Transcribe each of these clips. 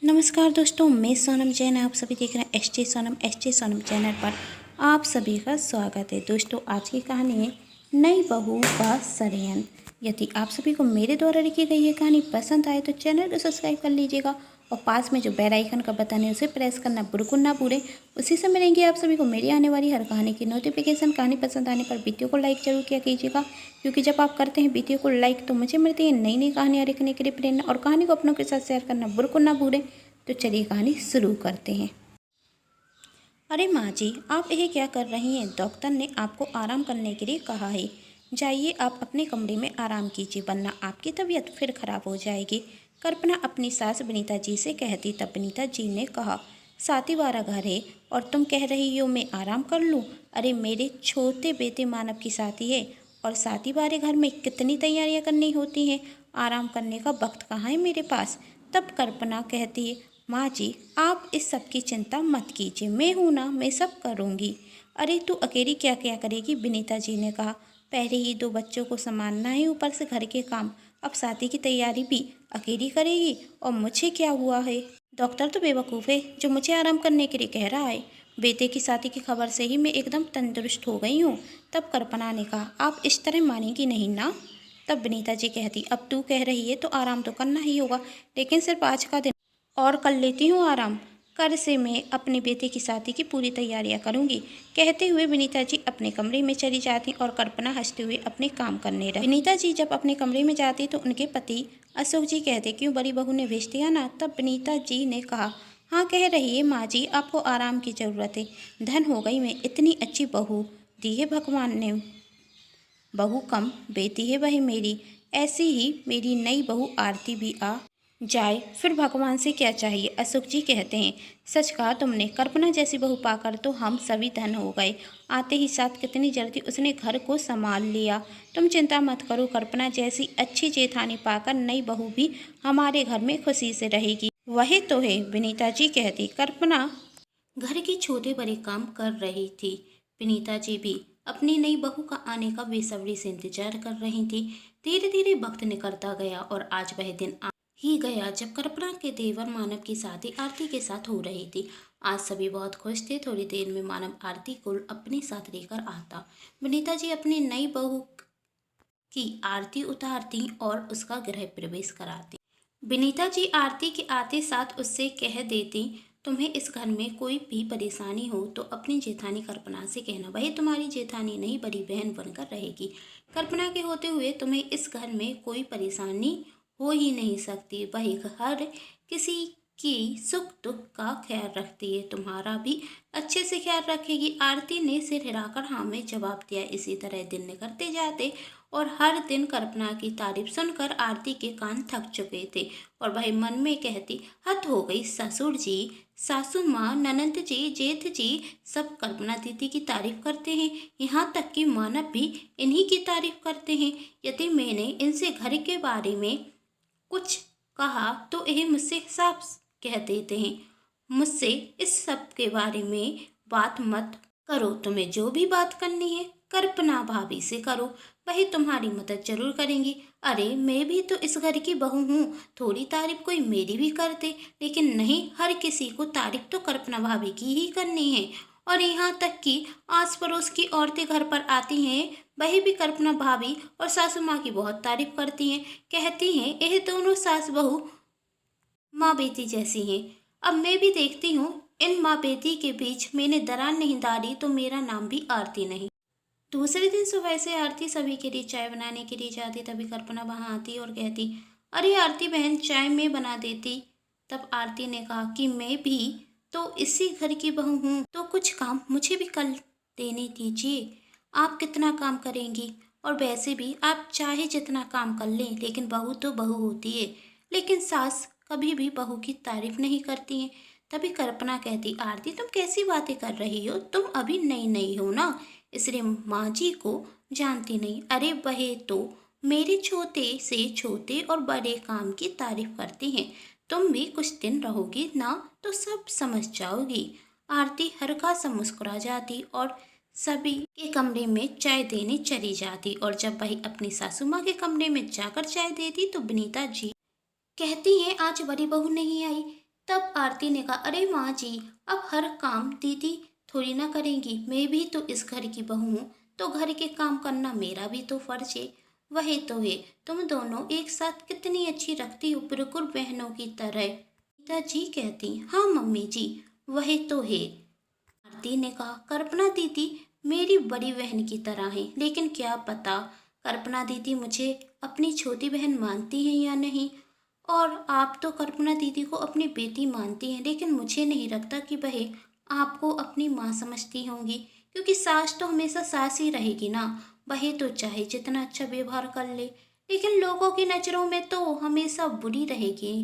नमस्कार दोस्तों, मैं सोनम जैन। आप सभी देख रहे हैं एस टी सोनम चैनल पर। आप सभी का स्वागत है। दोस्तों, आज की कहानी है नई बहू का षड्यंत्र। यदि आप सभी को मेरे द्वारा लिखी गई ये कहानी पसंद आए तो चैनल को सब्सक्राइब कर लीजिएगा और पास में जो बेल आइकन का बटन है उसे प्रेस करना बिल्कुल ना भूलें। उसी से मिलेंगे आप सभी को मेरी आने वाली हर कहानी की नोटिफिकेशन। कहानी पसंद आने पर वीडियो को लाइक जरूर किया कीजिएगा, क्योंकि जब आप करते हैं वीडियो को लाइक तो मुझे मिलती है नई नई कहानियाँ लिखने के लिए प्रेरणा। और कहानी को अपनों के साथ शेयर करना बिल्कुल ना भूलें। तो चलिए कहानी शुरू करते हैं। अरे माँ जी, आप यह क्या कर रही हैं? डॉक्टर ने आपको आराम करने के लिए कहा है। जाइए, आप अपने कमरे में आराम कीजिए, वरना आपकी तबीयत फिर खराब हो जाएगी। कल्पना अपनी सास विनीता जी से कहती। तब विनीता जी ने कहा, साथी वाला घर है और तुम कह रही हो मैं आराम कर लूँ? अरे मेरे छोटे बेटे मानव की शादी है और शादी वाले घर में कितनी तैयारियाँ करनी होती हैं। आराम करने का वक्त कहाँ है मेरे पास? तब कल्पना कहती है, माँ जी, आप इस सब की चिंता मत कीजिए, मैं हूँ ना, मैं सब करूँगी। अरे तू अकेली क्या क्या करेगी? विनीता जी ने कहा, पहले ही 2 बच्चों को संभालना है, ऊपर से घर के काम, अब शादी की तैयारी भी अकेली करेगी। और मुझे क्या हुआ है? डॉक्टर तो बेवकूफ़ है जो मुझे आराम करने के लिए कह रहा है। बेटे की शादी की खबर से ही मैं एकदम तंदुरुस्त हो गई हूँ। तब कल्पना ने कहा, आप इस तरह मानेगी नहीं ना? तब विनीता जी कहती, अब तू कह रही है तो आराम तो करना ही होगा, लेकिन सिर्फ आज का दिन और कर लेती हूँ आराम। कल से मैं अपने बेटे की शादी की पूरी तैयारियां करूंगी। कहते हुए विनीता जी अपने कमरे में चली जाती और कल्पना हंसते हुए अपने काम करने लगी। विनीता जी जब अपने कमरे में जाती तो उनके पति अशोक जी कहते, क्यों बड़ी बहू ने भेज दिया ना? तब विनीता जी ने कहा, हाँ कह रही है माँ जी, आपको आराम की ज़रूरत है। धन हो गई मैं, इतनी अच्छी बहू दी है भगवान ने। बहू कम बेटी है वही मेरी। ऐसी ही मेरी नई बहू आरती भी आ जाए, फिर भगवान से क्या चाहिए? अशोक जी कहते हैं, सच कहा तुमने, कल्पना जैसी बहू पाकर तो हम सभी धन हो गए। आते ही साथ कितनी जल्दी उसने घर को संभाल लिया। तुम चिंता मत करो, कल्पना जैसी अच्छी जेठानी पाकर नई बहू भी हमारे घर में खुशी से रहेगी। वही तो है, विनीता जी कहती। कल्पना घर के छोटे बड़े काम कर रही थी। विनीता जी भी अपनी नई बहू का आने का बेसब्री से इंतजार कर रही थी। धीरे धीरे वक्त निकलता गया और आज वह दिन आ ही गया जब कल्पना के देवर मानव की शादी आरती के साथ हो रही थी। आज सभी बहुत खुश थे। थोड़ी देर में मानव आरती को अपने साथ लेकर आता। विनीता जी अपनी नई बहू की आरती उतारती और उसका गृह प्रवेश कराती। विनीता जी आरती के आते साथ उससे कह देती, तुम्हें इस घर में कोई भी परेशानी हो तो अपनी जेठानी कल्पना से कहना, वही तुम्हारी जेठानी नहीं बड़ी बहन बनकर रहेगी। कल्पना के होते हुए तुम्हें इस घर में कोई परेशानी हो ही नहीं सकती। वही हर किसी की सुख दुख का ख्याल रखती है, तुम्हारा भी अच्छे से ख्याल रखेगी। आरती ने सिर हिलाकर हाँ में जवाब दिया। इसी तरह दिन निकलते जाते और हर दिन कल्पना की तारीफ सुनकर आरती के कान थक चुके थे और वह मन में कहती, हद हो गई, ससुर जी, सासू माँ, ननंद जी, जेठ जी सब कल्पना दीदी की तारीफ करते हैं। यहाँ तक कि मानव भी इन्हीं की तारीफ करते हैं। यदि मैंने इनसे घर के बारे में कुछ कहा तो यह मुझसे साफ कह देते हैं, मुझसे इस सब के बारे में बात मत करो। तुम्हें जो भी बात करनी है कल्पना भाभी से करो, वही तुम्हारी मदद जरूर करेंगी। अरे मैं भी तो इस घर की बहू हूँ, थोड़ी तारीफ कोई मेरी भी कर दे। लेकिन नहीं, हर किसी को तारीफ तो कल्पना भाभी की ही करनी है। और यहाँ तक कि आस पड़ोस की औरतें घर पर आती हैं, वही भी कल्पना भाभी और सासू माँ की बहुत तारीफ करती हैं। कहती हैं यह दोनों सास बहू माँ बेटी जैसी हैं। अब मैं भी देखती हूँ इन माँ बेटी के बीच मैंने दरार नहीं डाली तो मेरा नाम भी आरती नहीं। दूसरे दिन सुबह से आरती सभी के लिए चाय बनाने के लिए जाती। तभी कल्पना वहाँ आती और कहती, अरे आरती बहन, चाय मैं बना देती। तब आरती ने कहा कि मैं भी तो इसी घर की बहू हूँ, तो कुछ काम मुझे भी कर देने दीजिए। आप कितना काम करेंगी? और वैसे भी आप चाहे जितना काम कर लें, लेकिन बहू तो बहू होती है। लेकिन सास कभी भी बहू की तारीफ नहीं करती हैं। तभी कल्पना कहती, आरती तुम कैसी बातें कर रही हो? तुम अभी नई नई हो ना, इसलिए माँ जी को जानती नहीं। अरे वह तो मेरे छोटे से छोटे और बड़े काम की तारीफ करती हैं। तुम भी कुछ दिन रहोगी ना तो सब समझ जाओगी। आरती हल्का सा मुस्कुरा जाती और सभी के कमरे में चाय देने चली जाती। और जब वही अपनी सासू माँ के कमरे में जाकर चाय देती तो विनीता जी कहती हैं, आज बड़ी बहू नहीं आई, तब आरती ने कहा, अरे माँ जी, अब हर काम दीदी थोड़ी ना करेंगी, मैं भी तो इस घर की बहू हूँ, तो घर के काम करना मेरा भी तो फर्ज है। वही तो है, तुम दोनों एक साथ कितनी अच्छी रखती हो, बिल्कुल बहनों की तरह। पिताजी कहती, हाँ मम्मी जी, वही तो है। आरती ने कहा, कल्पना दीदी मेरी बड़ी बहन की तरह है, लेकिन क्या पता कल्पना दीदी मुझे अपनी छोटी बहन मानती हैं या नहीं। और आप तो कल्पना दीदी को अपनी बेटी मानती हैं, लेकिन मुझे नहीं लगता कि वह आपको अपनी माँ समझती होंगी, क्योंकि सास तो हमेशा सास ही रहेगी ना। वह तो चाहे जितना अच्छा व्यवहार कर ले, लेकिन लोगों की नज़रों में तो हमेशा बुरी रहेगी।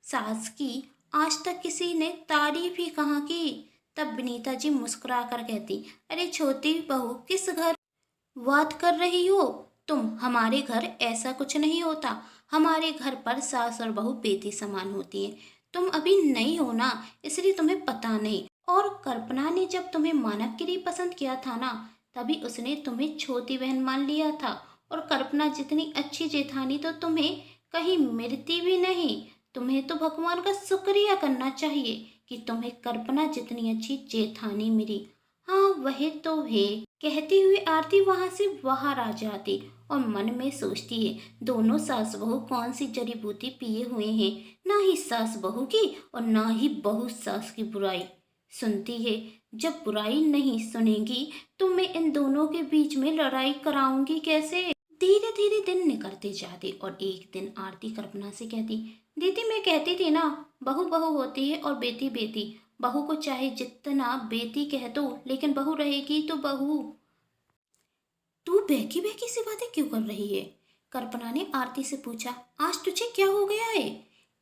सास की आज तक किसी ने तारीफ ही कहाँ की। तब विनीता जी मुस्कुरा कर कहती, अरे छोटी बहू, किस घर बात कर रही हो तुम? हमारे घर ऐसा कुछ नहीं होता। हमारे घर पर सास और बहू बेटी समान होती है। तुम अभी नई हो ना, इसलिए तुम्हें पता नहीं। और कल्पना ने जब तुम्हें मानव के लिए पसंद किया था ना, तभी उसने तुम्हें छोटी बहन मान लिया था। और कल्पना जितनी अच्छी जेठानी तो तुम्हें कहीं मिलती भी नहीं। तुम्हें तो भगवान का शुक्रिया करना चाहिए कि तुम्हें कल्पना जितनी अच्छी जेठानी मिली। हाँ वह तो है, कहती हुई आरती वहां से बाहर आ जाती और मन में सोचती है, दोनों सास बहू कौन सी जड़ी बूटी पिए हुए हैं। ना ही सास बहू की और ना ही बहू सास की बुराई सुनती है। जब बुराई नहीं सुनेगी तो मैं इन दोनों के बीच में लड़ाई कराऊंगी कैसे। धीरे धीरे दिन निकलते जाते और एक दिन आरती कल्पना से कहती, दीदी मैं कहती थी ना, बहू बहू होती है और बेटी बेटी। बहू को चाहे जितना बेटी कह दो, लेकिन बहू रहेगी तो बहू। तू बहकी बहकी सी बातें क्यों कर रही है? कल्पना ने आरती से पूछा, आज तुझे क्या हो गया है?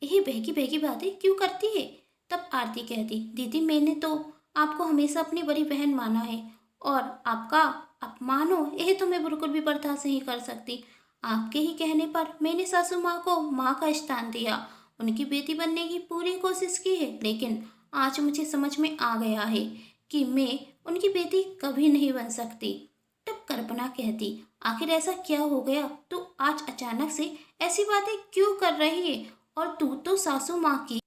यही बहकी बहकी बातें क्यों करती है? तब आरती कहती, दीदी मैंने तो आपको हमेशा अपनी बड़ी बहन माना है, और आपका अपमान हो यह तो मैं बिल्कुल भी बर्दाश्त नहीं कर सकती। आपके ही कहने पर मैंने सासू माँ को माँ का स्थान दिया, उनकी बेटी बनने की पूरी कोशिश की है, लेकिन आज मुझे समझ में आ गया है कि मैं उनकी बेटी कभी नहीं बन सकती। तब कल्पना कहती, आखिर ऐसा क्या हो गया, तू आज अचानक से ऐसी बातें क्यों कर रही है? और तू तो सासू माँ की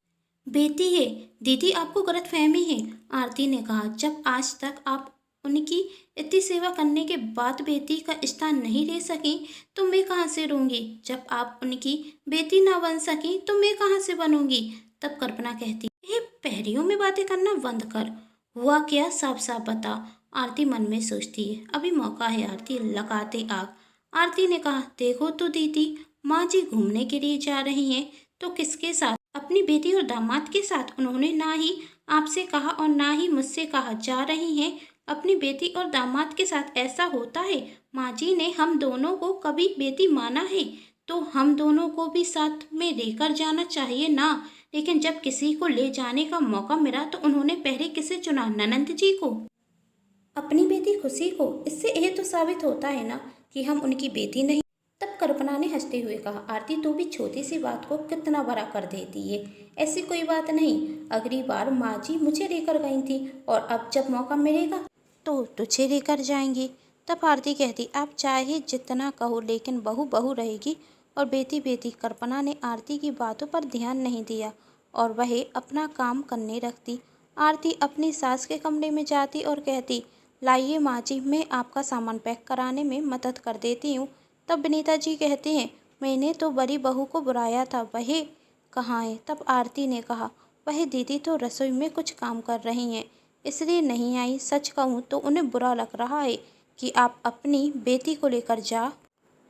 बेटी है। दीदी आपको गलतफहमी है। आरती ने कहा, जब आज तक आप उनकी इतनी सेवा करने के बाद बेटी का स्थान नहीं ले सकी, तो मैं कहाँ से रहूंगी? जब आप उनकी बेटी ना बन सकी तो मैं कहाँ से बनूंगी? तब कल्पना कहती, ये पहरियों में बातें करना बंद कर, हुआ क्या साफ साफ बता। आरती मन में सोचती है, अभी मौका है आरती, लगाते आग। आरती ने कहा, देखो तो दीदी, माँ जी घूमने के लिए जा रही हैं, तो किसके साथ? अपनी बेटी और दामाद के साथ। उन्होंने ना ही आपसे कहा और ना ही मुझसे कहा, जा रही हैं अपनी बेटी और दामाद के साथ। ऐसा होता है? माँ जी ने हम दोनों को कभी बेटी माना है, तो हम दोनों को भी साथ में लेकर जाना चाहिए ना। लेकिन जब किसी को ले जाने का मौका मिला तो उन्होंने पहले किसे चुना? ननंद जी को, अपनी बेटी खुशी को। इससे यह तो साबित होता है ना कि हम उनकी बेटी नहीं। तब कल्पना ने हंसते हुए कहा, आरती तू भी छोटी सी बात को कितना बड़ा कर देती है। ऐसी कोई बात नहीं, अगली बार माँ जी मुझे लेकर गई थी, और अब जब मौका मिलेगा तो तुझे लेकर जाएंगी। तब आरती कहती, आप चाहे जितना कहो, लेकिन बहू बहू रहेगी और बेटी बेटी। कल्पना ने आरती की बातों पर ध्यान नहीं दिया और वह अपना काम करने लगती। आरती अपनी सास के कमरे में जाती और कहती, लाइए माँ जी, मैं आपका सामान पैक कराने में मदद कर देती हूँ। तब विनीता जी कहते हैं, मैंने तो बड़ी बहू को बुलाया था, वह कहाँ है? तब आरती ने कहा, वह दीदी तो रसोई में कुछ काम कर रही हैं, इसलिए नहीं आई। सच कहूँ तो उन्हें बुरा लग रहा है कि आप अपनी बेटी को लेकर जा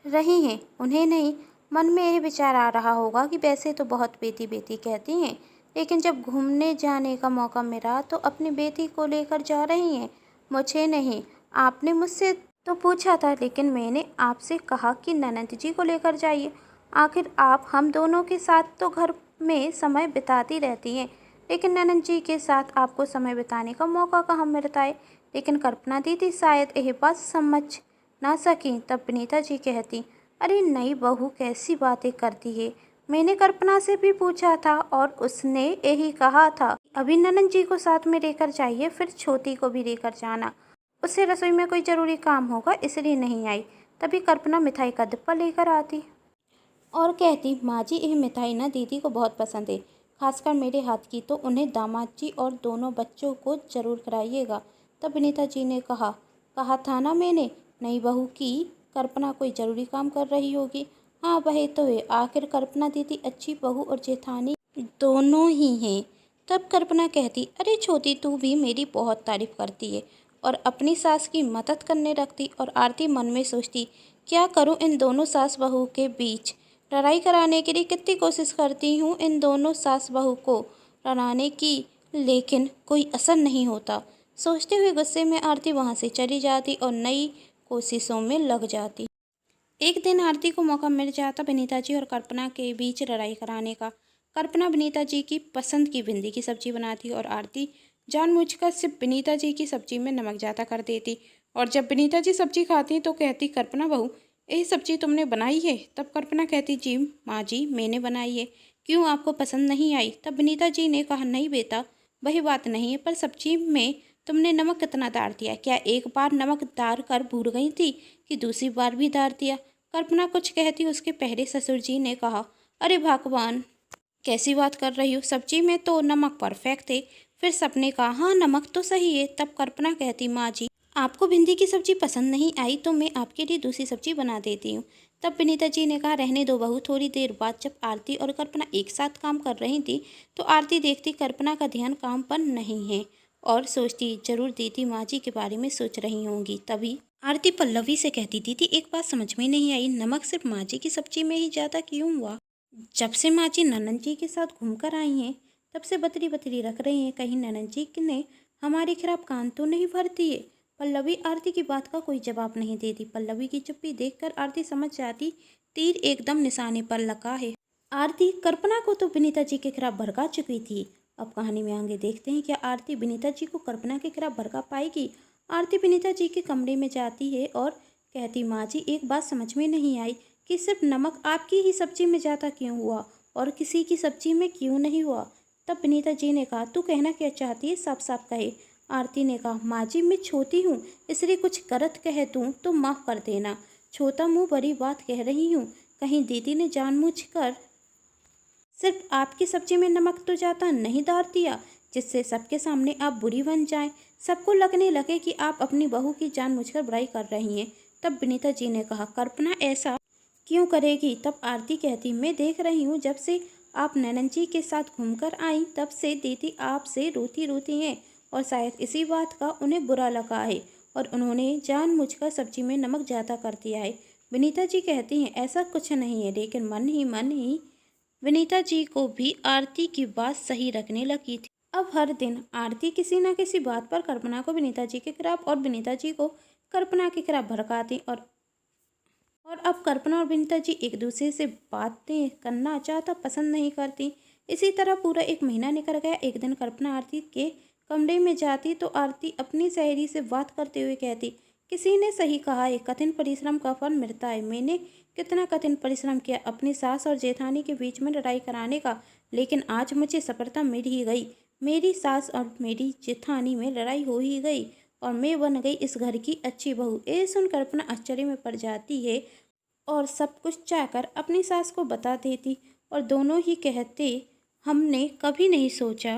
रही हैं। उन्हें नहीं, मन में यह विचार आ रहा होगा कि वैसे तो बहुत बेटी बेटी कहती हैं, लेकिन जब घूमने जाने का मौका मिला तो अपनी बेटी को लेकर जा रही हैं। मुझे नहीं, आपने मुझसे तो पूछा था, लेकिन मैंने आपसे कहा कि ननंद जी को लेकर जाइए। आखिर आप हम दोनों के साथ तो घर में समय बिताती रहती हैं, लेकिन ननंद जी के साथ आपको समय बिताने का मौका कहाँ मिलता है। लेकिन कल्पना दीदी शायद यह बात समझ ना सकी। तब विनीता जी कहती, अरे नई बहू कैसी बातें करती है। मैंने कल्पना से भी पूछा था और उसने यही कहा था, अभी ननंद जी को साथ में लेकर जाइए, फिर छोटी को भी लेकर जाना। उससे रसोई में कोई ज़रूरी काम होगा, इसलिए नहीं आई। तभी कल्पना मिठाई का डिब्बा लेकर आती और कहती, माँ जी यह मिठाई ना दीदी को बहुत पसंद है। खासकर मेरे हाथ की, तो उन्हें दामाद जी और दोनों बच्चों को ज़रूर कराइएगा। तब विनीता जी ने कहा था ना मैंने, नई बहू की कल्पना कोई ज़रूरी काम कर रही होगी। हाँ, वही तो है, आखिर कल्पना दीदी अच्छी बहू और जेठानी दोनों ही हैं। तब कल्पना कहती, अरे छोटी, तू भी मेरी बहुत तारीफ करती है और अपनी सास की मदद करने लगती। और आरती मन में सोचती, क्या करूं इन दोनों सास बहू के बीच। लड़ाई कराने के लिए कितनी कोशिश करती हूँ इन दोनों सास बहू को लड़ाने की, लेकिन कोई असर नहीं होता। सोचते हुए गुस्से में आरती वहाँ से चली जाती और नई कोशिशों में लग जाती। एक दिन आरती को मौका मिल जाता विनीता जी और कल्पना के बीच लड़ाई कराने का। कल्पना विनीता जी की पसंद की भिंडी की सब्जी बनाती और आरती जानबूझकर सिर्फ विनीता जी की सब्जी में नमक ज़्यादा कर देती। और जब विनीता जी सब्जी खाती तो कहती, कल्पना बहू, यही सब्जी तुमने बनाई है। तब कल्पना कहती, जी माँ जी, मैंने बनाई है। क्यों, आपको पसंद नहीं आई। तब विनीता जी ने कहा, नहीं बेटा, वही बात नहीं है, पर सब्जी में तुमने नमक कितना डाल दिया। क्या एक बार नमक डाल कर भूल गई थी कि दूसरी बार भी डाल दिया। कल्पना कुछ कहती उसके पहले ससुर जी ने कहा, अरे भगवान, कैसी बात कर रही हो, सब्जी में तो नमक परफेक्ट थे। फिर सबने कहा, हाँ नमक तो सही है। तब कल्पना कहती, माँ जी, आपको भिंडी की सब्जी पसंद नहीं आई तो मैं आपके लिए दूसरी सब्जी बना देती हूँ। तब विनीता जी ने कहा, रहने दो बहू। थोड़ी देर बाद जब आरती और कल्पना एक साथ काम कर रही थी तो आरती देखती कल्पना का ध्यान काम पर नहीं है और सोचती, जरूर दीदी माँ जी के बारे में सोच रही होंगी। तभी आरती पल्लवी से कहती, दीदी एक बात समझ में नहीं आई, नमक सिर्फ माँ जी की सब्जी में ही ज़्यादा क्यों हुआ। जब से माँ जी ननद जी के साथ घूमकर आई हैं तब से बतरी बतरी रख रही हैं, कहीं ननद जी ने हमारे खिलाफ कान तो नहीं भर दिए। पल्लवी आरती की बात का कोई जवाब नहीं देती। पल्लवी की चुप्पी देखकर आरती समझ जाती, तीर एकदम निशाने पर लगा है। आरती कल्पना को तो विनीता जी के खिलाफ भड़का चुकी थी। अब कहानी में आगे देखते हैं, क्या आरती विनीता जी को कल्पना के खिलाफ भड़का पाएगी। आरती विनीता जी के कमरे में जाती है और कहती, माँ जी एक बात समझ में नहीं आई कि सिर्फ नमक आपकी ही सब्जी में ज़्यादा क्यों हुआ और किसी की सब्जी में क्यों नहीं हुआ। तब विनीता जी ने कहा, तू कहना क्या चाहती है, साफ साफ कहे। आरती ने कहा, माँ जी मैं छोटी हूँ, इसलिए कुछ गलत कह दूँ तो माफ़ कर देना। छोटा मुँह बड़ी बात कह रही हूँ, कहीं दीदी ने जानबूझकर सिर्फ आपकी सब्जी में नमक तो ज़्यादा नहीं डाल दिया जिससे सबके सामने आप बुरी बन जाएं, सबको लगने लगे कि आप अपनी बहू की जानबूझकर बुराई कर रही हैं। तब विनीता जी ने कहा, कल्पना ऐसा क्यों करेगी। तब आरती कहती, मैं देख रही हूँ जब से आप नैनन जी के साथ घूमकर आई तब से दीदी आपसे रोती रोती हैं और शायद इसी बात का उन्हें बुरा लगा है और उन्होंने जानबूझकर सब्जी में नमक ज़्यादा कर दिया है। विनीता जी कहती हैं, ऐसा कुछ नहीं है, लेकिन मन ही विनीता जी को भी आरती की बात सही रखने लगी थी। अब हर दिन आरती किसी न किसी बात पर कल्पना को विनीता जी के खिलाफ और विनीता जी को कल्पना के खिलाफ भड़काती और अब कल्पना और विनीता जी एक दूसरे से बातें करना ज़्यादा पसंद नहीं करती। इसी तरह पूरा एक महीना निकल गया। एक दिन कल्पना आरती के कमरे में जाती तो आरती अपनी सहेली से बात करते हुए कहती, किसी ने सही कहा है, कठिन परिश्रम का फल मिलता है। मैंने कितना कठिन परिश्रम किया अपनी सास और जेठानी के बीच में लड़ाई कराने का, लेकिन आज मुझे सफलता मिल ही गई। मेरी सास और मेरी जेठानी में लड़ाई हो ही गई और मैं बन गई इस घर की अच्छी बहू। ये सुन कल्पना आश्चर्य में पड़ जाती है और सब कुछ चाहकर अपनी सास को बता देती और दोनों ही कहते, हमने कभी नहीं सोचा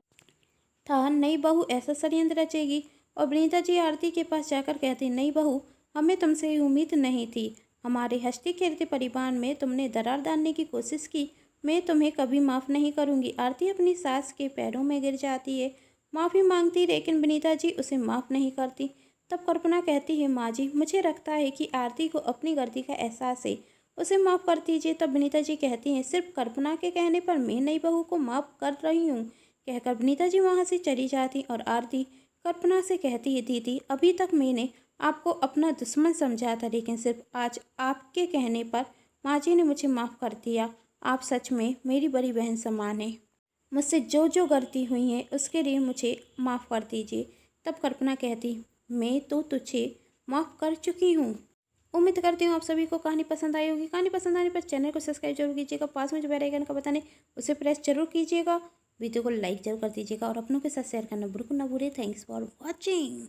था नई बहू ऐसा षड्यंत्र रचेगी। और विनीता जी आरती के पास जाकर कहती, नई बहू, हमें तुमसे उम्मीद नहीं थी। हमारे हंसते खेलते परिवार में तुमने दरार डालने की कोशिश की। मैं तुम्हें कभी माफ़ नहीं करूंगी। आरती अपनी सास के पैरों में गिर जाती है, माफ़ी मांगती, लेकिन विनीता जी उसे माफ़ नहीं करती। तब कल्पना कहती है, माँ जी मुझे लगता है कि आरती को अपनी गलती का एहसास है, उसे माफ़ कर दीजिए। तब विनीता जी कहती हैं, सिर्फ कल्पना के कहने पर मैं नई बहू को माफ़ कर रही हूँ। कहकर विनीता जी वहाँ से चली जाती और आरती कल्पना से कहती है, दीदी अभी तक मैंने आपको अपना दुश्मन समझा था, लेकिन सिर्फ आज आपके कहने पर माँ जी ने मुझे माफ़ कर दिया। आप सच में मेरी बड़ी बहन समान है। मुझसे जो जो गलती हुई है उसके लिए मुझे माफ़ कर दीजिए। तब कल्पना कहती, मैं तो तुझे माफ़ कर चुकी हूँ। उम्मीद करती हूँ आप सभी को कहानी पसंद आई होगी। कहानी पसंद आने पर चैनल को सब्सक्राइब जरूर कीजिएगा, पास में जो बेल आइकन का बटन है उसे प्रेस जरूर कीजिएगा, वीडियो को लाइक जरूर कर दीजिएगा और अपनों के साथ शेयर करना बिल्कुल ना भूलिए। Thanks for watching.